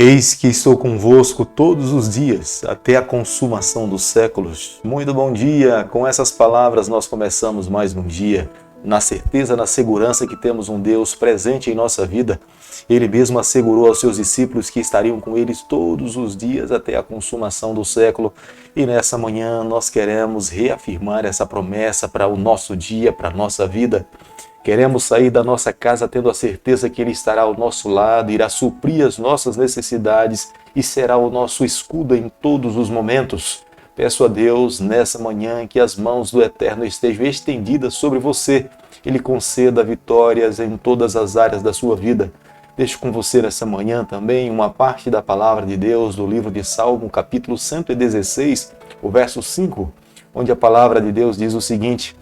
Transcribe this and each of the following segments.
Eis que estou convosco todos os dias, até a consumação dos séculos. Muito bom dia! Com essas palavras nós começamos mais um dia, na certeza, na segurança que temos um Deus presente em nossa vida. Ele mesmo assegurou aos seus discípulos que estariam com eles todos os dias até a consumação do século. E nessa manhã nós queremos reafirmar essa promessa para o nosso dia, para a nossa vida. Queremos sair da nossa casa tendo a certeza que Ele estará ao nosso lado, irá suprir as nossas necessidades e será o nosso escudo em todos os momentos. Peço a Deus nessa manhã que as mãos do Eterno estejam estendidas sobre você. Ele conceda vitórias em todas as áreas da sua vida. Deixo com você nessa manhã também uma parte da palavra de Deus do livro de Salmo, capítulo 116, o verso 5, onde a palavra de Deus diz o seguinte: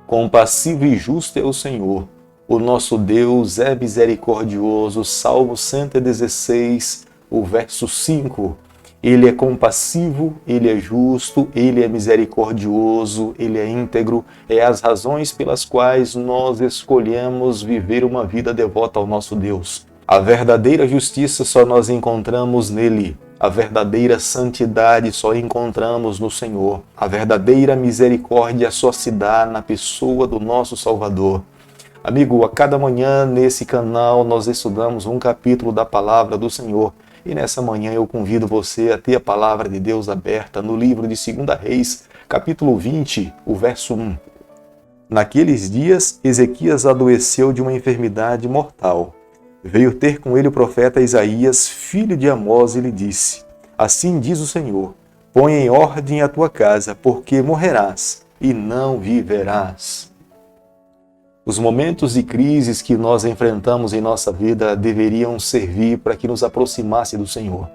compassivo e justo é o Senhor, o nosso Deus é misericordioso. Salmo 116, o verso 5. Ele é compassivo, Ele é justo, Ele é misericordioso, Ele é íntegro. É as razões pelas quais nós escolhemos viver uma vida devota ao nosso Deus. A verdadeira justiça só nós encontramos nele. A verdadeira santidade só encontramos no Senhor. A verdadeira misericórdia só se dá na pessoa do nosso Salvador. Amigo, a cada manhã nesse canal nós estudamos um capítulo da palavra do Senhor. E nessa manhã eu convido você a ter a palavra de Deus aberta no livro de 2 Reis, capítulo 20, o verso 1. Naqueles dias, Ezequias adoeceu de uma enfermidade mortal. Veio ter com ele o profeta Isaías, filho de Amós, e lhe disse: assim diz o Senhor, põe em ordem a tua casa, porque morrerás e não viverás. Os momentos de crises que nós enfrentamos em nossa vida deveriam servir para que nos aproximasse do Senhor.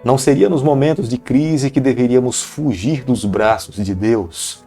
Não seria nos momentos de crise que deveríamos fugir dos braços de Deus,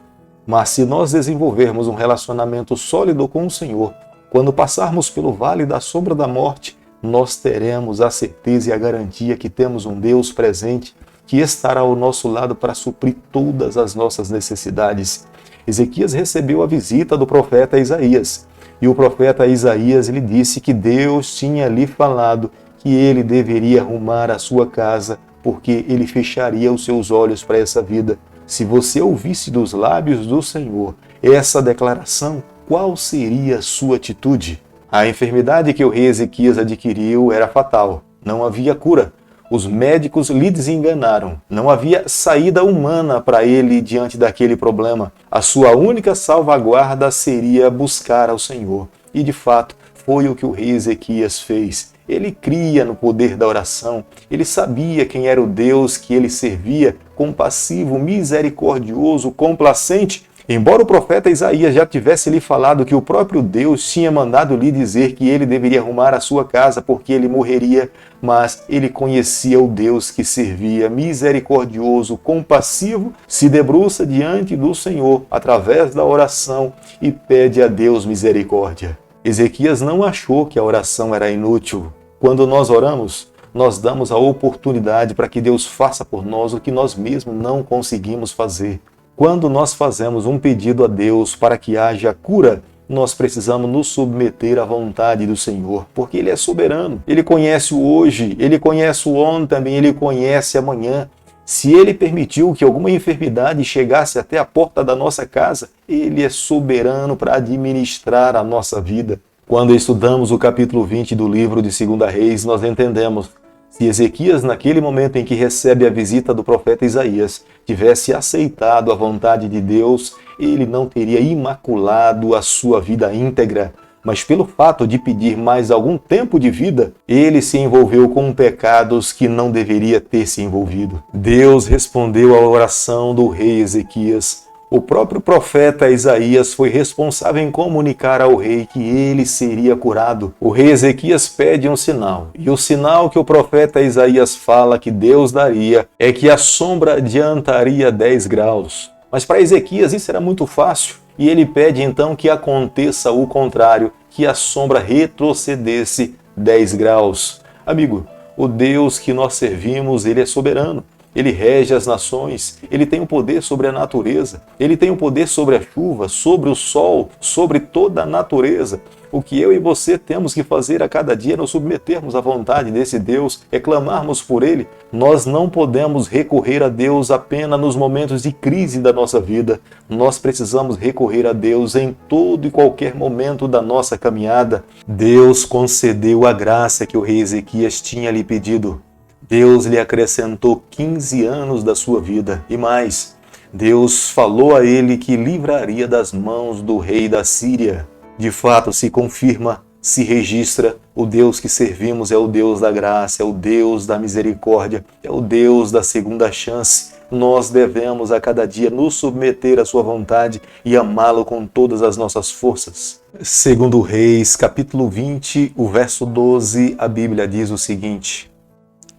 mas se nós desenvolvermos um relacionamento sólido com o Senhor, quando passarmos pelo vale da sombra da morte, nós teremos a certeza e a garantia que temos um Deus presente que estará ao nosso lado para suprir todas as nossas necessidades. Ezequias recebeu a visita do profeta Isaías, e o profeta Isaías lhe disse que Deus tinha lhe falado que ele deveria arrumar a sua casa, porque ele fecharia os seus olhos para essa vida. Se você ouvisse dos lábios do Senhor essa declaração, qual seria a sua atitude? A enfermidade que o rei Ezequias adquiriu era fatal. Não havia cura. Os médicos lhe desenganaram. Não havia saída humana para ele diante daquele problema. A sua única salvaguarda seria buscar ao Senhor. E de fato, foi o que o rei Ezequias fez. Ele cria no poder da oração. Ele sabia quem era o Deus que ele servia, compassivo, misericordioso, complacente. Embora o profeta Isaías já tivesse lhe falado que o próprio Deus tinha mandado lhe dizer que ele deveria arrumar a sua casa porque ele morreria, mas ele conhecia o Deus que servia, misericordioso, compassivo, se debruça diante do Senhor através da oração e pede a Deus misericórdia. Ezequias não achou que a oração era inútil. Quando nós oramos, nós damos a oportunidade para que Deus faça por nós o que nós mesmos não conseguimos fazer. Quando nós fazemos um pedido a Deus para que haja cura, nós precisamos nos submeter à vontade do Senhor, porque Ele é soberano. Ele conhece o hoje, Ele conhece o ontem, também Ele conhece amanhã. Se Ele permitiu que alguma enfermidade chegasse até a porta da nossa casa, Ele é soberano para administrar a nossa vida. Quando estudamos o capítulo 20 do livro de 2 Reis, nós entendemos: se Ezequias, naquele momento em que recebe a visita do profeta Isaías, tivesse aceitado a vontade de Deus, ele não teria imaculado a sua vida íntegra. Mas pelo fato de pedir mais algum tempo de vida, ele se envolveu com pecados que não deveria ter se envolvido. Deus respondeu à oração do rei Ezequias. O próprio profeta Isaías foi responsável em comunicar ao rei que ele seria curado. O rei Ezequias pede um sinal, e o sinal que o profeta Isaías fala que Deus daria é que a sombra adiantaria 10 graus. Mas para Ezequias isso era muito fácil, e ele pede então que aconteça o contrário, que a sombra retrocedesse 10 graus. Amigo, o Deus que nós servimos, ele é soberano. Ele rege as nações, ele tem o poder sobre a natureza, ele tem o poder sobre a chuva, sobre o sol, sobre toda a natureza. O que eu e você temos que fazer a cada dia é nos submetermos à vontade desse Deus, é clamarmos por Ele. Nós não podemos recorrer a Deus apenas nos momentos de crise da nossa vida. Nós precisamos recorrer a Deus em todo e qualquer momento da nossa caminhada. Deus concedeu a graça que o rei Ezequias tinha lhe pedido. Deus lhe acrescentou 15 anos da sua vida e mais. Deus falou a ele que livraria das mãos do rei da Síria. De fato, se confirma, se registra, o Deus que servimos é o Deus da graça, é o Deus da misericórdia, é o Deus da segunda chance. Nós devemos a cada dia nos submeter à sua vontade e amá-lo com todas as nossas forças. Segundo Reis, capítulo 20, o verso 12, a Bíblia diz o seguinte: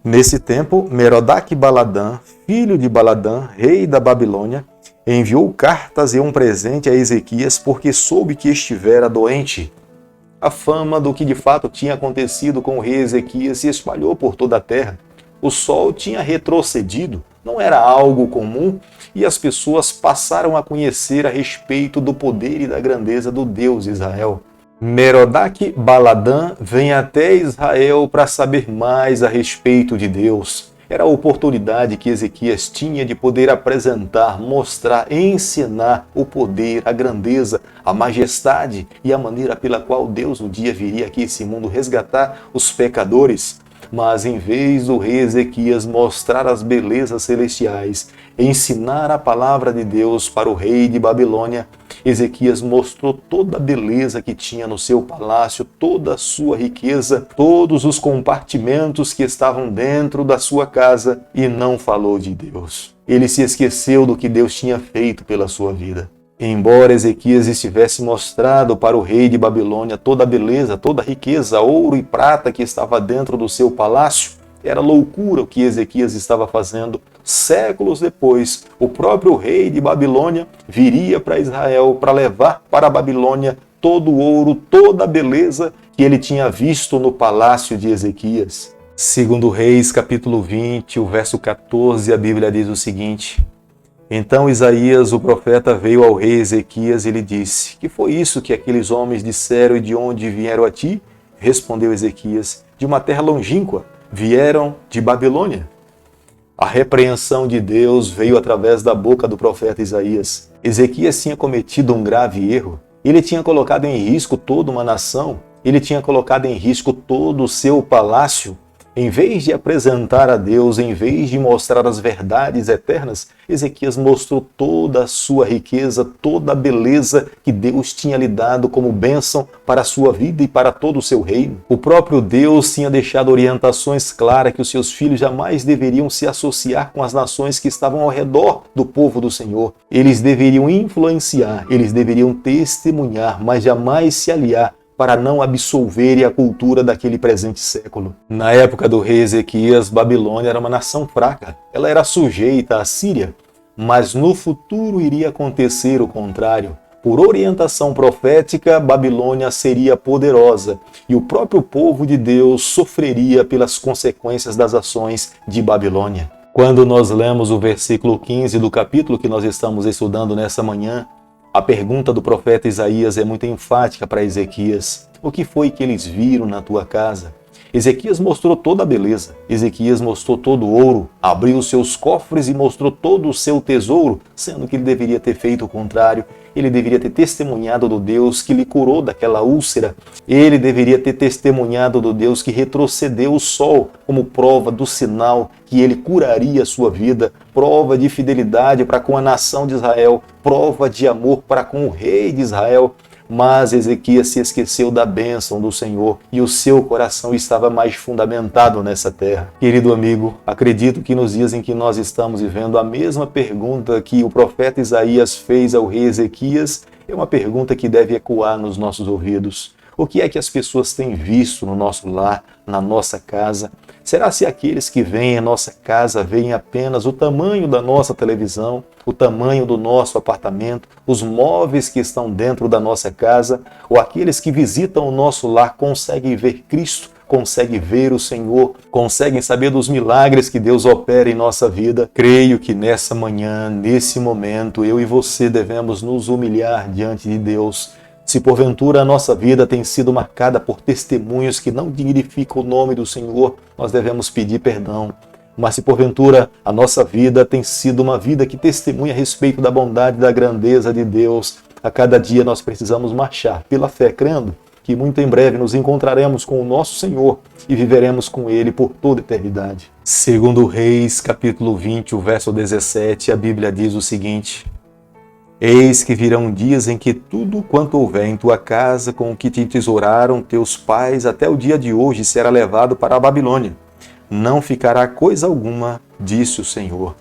Nesse tempo, Merodach-Baladã, filho de Baladã, rei da Babilônia, enviou cartas e um presente a Ezequias porque soube que estivera doente. A fama do que de fato tinha acontecido com o rei Ezequias se espalhou por toda a terra. O sol tinha retrocedido, não era algo comum, e as pessoas passaram a conhecer a respeito do poder e da grandeza do Deus Israel. Merodach-Baladã vem até Israel para saber mais a respeito de Deus. Era a oportunidade que Ezequias tinha de poder apresentar, mostrar, ensinar o poder, a grandeza, a majestade e a maneira pela qual Deus um dia viria aqui a esse mundo resgatar os pecadores. Mas em vez do rei Ezequias mostrar as belezas celestiais, ensinar a palavra de Deus para o rei de Babilônia, Ezequias mostrou toda a beleza que tinha no seu palácio, toda a sua riqueza, todos os compartimentos que estavam dentro da sua casa e não falou de Deus. Ele se esqueceu do que Deus tinha feito pela sua vida. Embora Ezequias estivesse mostrado para o rei de Babilônia toda a beleza, toda a riqueza, ouro e prata que estava dentro do seu palácio, era loucura o que Ezequias estava fazendo. Séculos depois, o próprio rei de Babilônia viria para Israel para levar para a Babilônia todo o ouro, toda a beleza que ele tinha visto no palácio de Ezequias. Segundo Reis, capítulo 20, o verso 14, a Bíblia diz o seguinte: Então Isaías, o profeta, veio ao rei Ezequias e lhe disse: Que foi isso que aqueles homens disseram e de onde vieram a ti? Respondeu Ezequias: De uma terra longínqua, vieram de Babilônia. A repreensão de Deus veio através da boca do profeta Isaías. Ezequias tinha cometido um grave erro. Ele tinha colocado em risco toda uma nação. Ele tinha colocado em risco todo o seu palácio. Em vez de apresentar a Deus, em vez de mostrar as verdades eternas, Ezequias mostrou toda a sua riqueza, toda a beleza que Deus tinha lhe dado como bênção para a sua vida e para todo o seu reino. O próprio Deus tinha deixado orientações claras que os seus filhos jamais deveriam se associar com as nações que estavam ao redor do povo do Senhor. Eles deveriam influenciar, eles deveriam testemunhar, mas jamais se aliar para não absolverem a cultura daquele presente século. Na época do rei Ezequias, Babilônia era uma nação fraca. Ela era sujeita à Síria, mas no futuro iria acontecer o contrário. Por orientação profética, Babilônia seria poderosa e o próprio povo de Deus sofreria pelas consequências das ações de Babilônia. Quando nós lemos o versículo 15 do capítulo que nós estamos estudando nessa manhã, a pergunta do profeta Isaías é muito enfática para Ezequias. O que foi que eles viram na tua casa? Ezequias mostrou toda a beleza. Ezequias mostrou todo o ouro, abriu os seus cofres e mostrou todo o seu tesouro, sendo que ele deveria ter feito o contrário. Ele deveria ter testemunhado do Deus que lhe curou daquela úlcera. Ele deveria ter testemunhado do Deus que retrocedeu o sol como prova do sinal que ele curaria a sua vida, prova de fidelidade para com a nação de Israel, prova de amor para com o rei de Israel. Mas Ezequias se esqueceu da bênção do Senhor e o seu coração estava mais fundamentado nessa terra. Querido amigo, acredito que nos dias em que nós estamos vivendo, a mesma pergunta que o profeta Isaías fez ao rei Ezequias é uma pergunta que deve ecoar nos nossos ouvidos. O que é que as pessoas têm visto no nosso lar, na nossa casa? Será se aqueles que vêm à nossa casa veem apenas o tamanho da nossa televisão, o tamanho do nosso apartamento, os móveis que estão dentro da nossa casa, ou aqueles que visitam o nosso lar conseguem ver Cristo, consegue ver o Senhor, conseguem saber dos milagres que Deus opera em nossa vida. Creio que nessa manhã, nesse momento, eu e você devemos nos humilhar diante de Deus. Se porventura a nossa vida tem sido marcada por testemunhos que não dignificam o nome do Senhor, nós devemos pedir perdão. Mas se porventura a nossa vida tem sido uma vida que testemunha a respeito da bondade e da grandeza de Deus, a cada dia nós precisamos marchar pela fé, crendo que muito em breve nos encontraremos com o nosso Senhor e viveremos com Ele por toda a eternidade. Segundo Reis, capítulo 20, o verso 17, a Bíblia diz o seguinte: Eis que virão dias em que tudo quanto houver em tua casa com o que te tesouraram teus pais até o dia de hoje será levado para a Babilônia. Não ficará coisa alguma, disse o Senhor.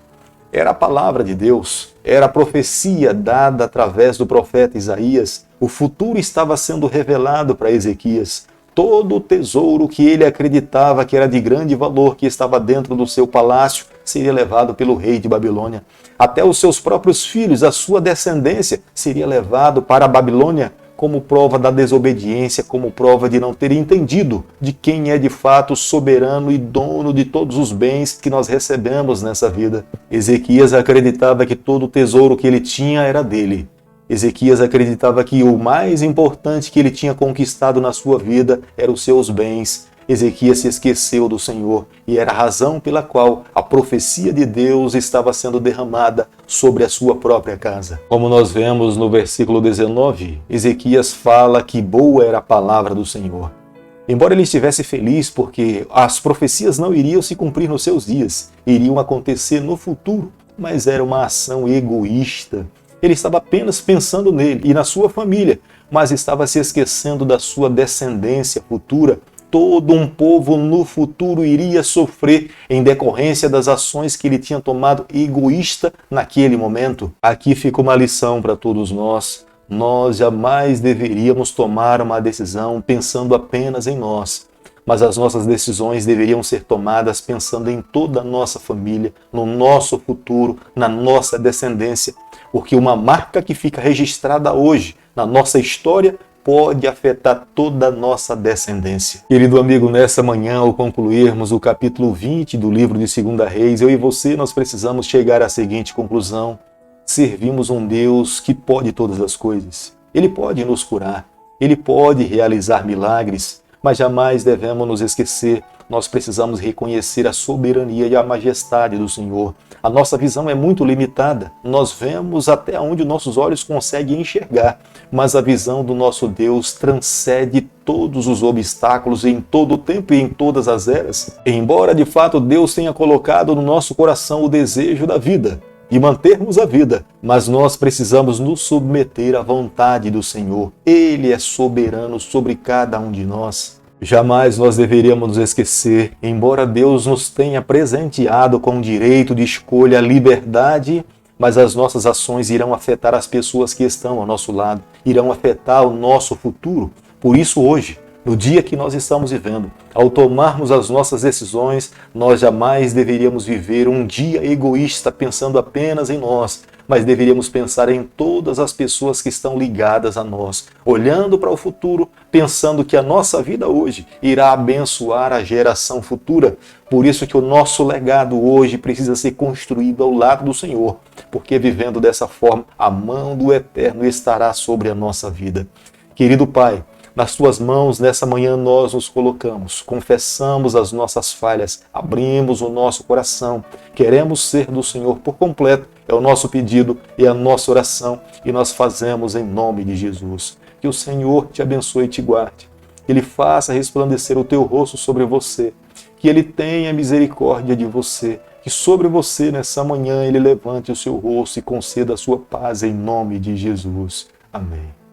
Era a palavra de Deus, era a profecia dada através do profeta Isaías. O futuro estava sendo revelado para Ezequias. Todo o tesouro que ele acreditava que era de grande valor, que estava dentro do seu palácio, seria levado pelo rei de Babilônia. Até os seus próprios filhos, a sua descendência, seria levado para a Babilônia, como prova da desobediência, como prova de não ter entendido de quem é de fato soberano e dono de todos os bens que nós recebemos nessa vida. Ezequias acreditava que todo o tesouro que ele tinha era dele. Ezequias acreditava que o mais importante que ele tinha conquistado na sua vida eram os seus bens. Ezequias se esqueceu do Senhor e era a razão pela qual a profecia de Deus estava sendo derramada sobre a sua própria casa. Como nós vemos no versículo 19, Ezequias fala que boa era a palavra do Senhor. Embora ele estivesse feliz porque as profecias não iriam se cumprir nos seus dias, iriam acontecer no futuro, mas era uma ação egoísta. Ele estava apenas pensando nele e na sua família, mas estava se esquecendo da sua descendência futura. Todo um povo no futuro iria sofrer em decorrência das ações que ele tinha tomado egoísta naquele momento. Aqui fica uma lição para todos nós. Nós jamais deveríamos tomar uma decisão pensando apenas em nós, mas as nossas decisões deveriam ser tomadas pensando em toda a nossa família, no nosso futuro, na nossa descendência, porque uma marca que fica registrada hoje na nossa história pode afetar toda a nossa descendência. Querido amigo, nessa manhã, ao concluirmos o capítulo 20 do livro de 2 Reis, eu e você, nós precisamos chegar à seguinte conclusão: servimos um Deus que pode todas as coisas. Ele pode nos curar, Ele pode realizar milagres, mas jamais devemos nos esquecer. Nós precisamos reconhecer a soberania e a majestade do Senhor. A nossa visão é muito limitada. Nós vemos até onde nossos olhos conseguem enxergar, mas a visão do nosso Deus transcende todos os obstáculos em todo o tempo e em todas as eras. Embora de fato Deus tenha colocado no nosso coração o desejo da vida, de mantermos a vida, mas nós precisamos nos submeter à vontade do Senhor. Ele é soberano sobre cada um de nós. Jamais nós deveríamos nos esquecer, embora Deus nos tenha presenteado com o direito de escolha, liberdade, mas as nossas ações irão afetar as pessoas que estão ao nosso lado, irão afetar o nosso futuro. Por isso hoje, no dia que nós estamos vivendo, ao tomarmos as nossas decisões, nós jamais deveríamos viver um dia egoísta pensando apenas em nós, mas deveríamos pensar em todas as pessoas que estão ligadas a nós, olhando para o futuro, pensando que a nossa vida hoje irá abençoar a geração futura. Por isso que o nosso legado hoje precisa ser construído ao lado do Senhor, porque vivendo dessa forma, a mão do Eterno estará sobre a nossa vida. Querido Pai, nas tuas mãos, nessa manhã, nós nos colocamos, confessamos as nossas falhas, abrimos o nosso coração, queremos ser do Senhor por completo, é o nosso pedido e a nossa oração, e nós fazemos em nome de Jesus. Que o Senhor te abençoe e te guarde, que Ele faça resplandecer o teu rosto sobre você, que Ele tenha misericórdia de você, que sobre você, nessa manhã, Ele levante o seu rosto e conceda a sua paz em nome de Jesus. Amém.